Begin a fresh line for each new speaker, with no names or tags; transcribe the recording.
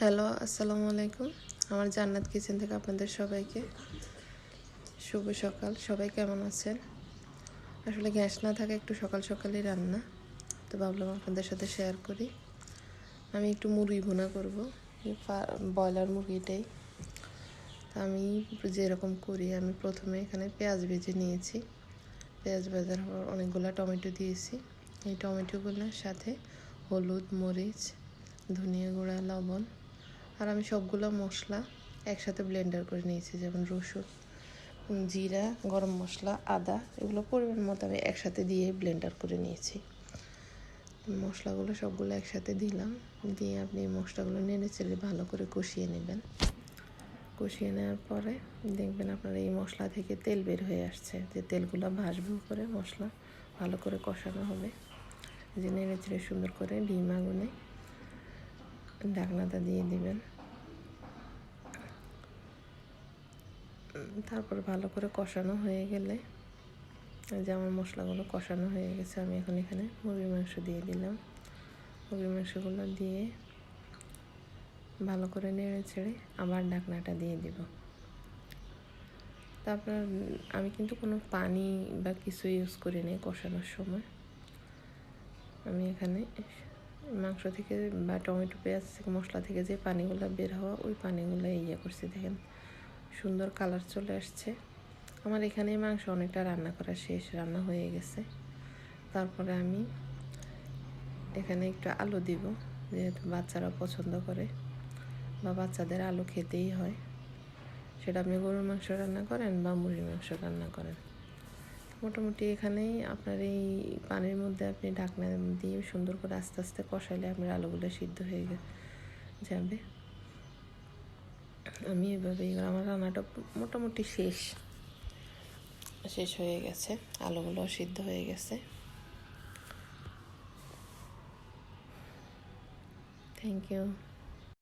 Hello, আসসালামু আলাইকুম। আমার জান্নাত কিচেন থেকে আপনাদের সবাইকে শুভ সকাল। সবাই কেমন আছেন? আসলে গ্যাস না থাকে একটু সকাল সকালই রান্না, তো ভাবলাম আপনাদের সাথে শেয়ার করি। আমি একটু মুরগি ভুনা করব, ব্রয়লার মুরগিটাই। আমি যেরকম করি, আমি প্রথমে এখানে পেঁয়াজ ভেজে নিয়েছি। পেঁয়াজ ভাজার পর অনেকগুলো টমেটো দিয়েছি। এই টমেটোগুলোর সাথে হলুদ, মরিচ, ধনিয়া গুঁড়া, লবণ আর আমি সবগুলো মশলা একসাথে ব্লেন্ডার করে নিয়েছি, যেমন রসুন, জিরা, গরম মশলা, আদা, এগুলো পরিমাণ মতো আমি একসাথে দিয়ে ব্লেন্ডার করে নিয়েছি। মশলাগুলো সবগুলো একসাথে দিলাম, দিয়ে আপনি মশলাগুলো নেড়ে চেড়ে ভালো করে কষিয়ে নেবেন। কষিয়ে নেওয়ার পরে দেখবেন আপনার এই মশলা থেকে তেল বের হয়ে আসছে, যে তেলগুলো ভাসবে উপরে, মশলা ভালো করে কষানো হবে। যে নেড়ে চেড়ে সুন্দর করে ডিম আগুনে ঢাকনাটা দিয়ে দিবেন। তারপর ভালো করে কষানো হয়ে গেলে, যে আমার মশলাগুলো কষানো হয়ে গেছে, আমি এখন এখানে মুরগির মাংস দিয়ে দিলাম। মুরগির মাংসগুলো দিয়ে ভালো করে নেড়ে ছেড়ে আবার ঢাকনাটা দিয়ে দিব। তারপর আমি কিন্তু কোনো পানি বা কিছু ইউজ করি নি কষানোর সময়। আমি এখানে মাংস থেকে বা টমেটো, পেঁয়াজ থেকে, মশলা থেকে যে পানিগুলো বের হওয়া, ওই পানিগুলো করছি। দেখেন সুন্দর কালার চলে আসছে। আমার এখানে মাংস অনেকটা রান্না করা শেষ, রান্না হয়ে গেছে। তারপরে আমি এখানে একটু আলু দিব, যেহেতু বাচ্চারা পছন্দ করে বা বাচ্চাদের আলু খেতেই হয়, সেটা আপনি গরুর মাংস রান্না করেন বা মুরগির মাংস রান্না করেন। মোটামুটি এখানেই আপনার এই পানির মধ্যে আপনি ঢাকনা দিয়ে সুন্দর করে আস্তে আস্তে কষাইলে আপনার আলুগুলো সিদ্ধ হয়ে যাবে। আমি এভাবেই, আমার রান্নাটা মোটামুটি শেষ হয়ে গেছে, আলুগুলো সিদ্ধ হয়ে গেছে। Thank you.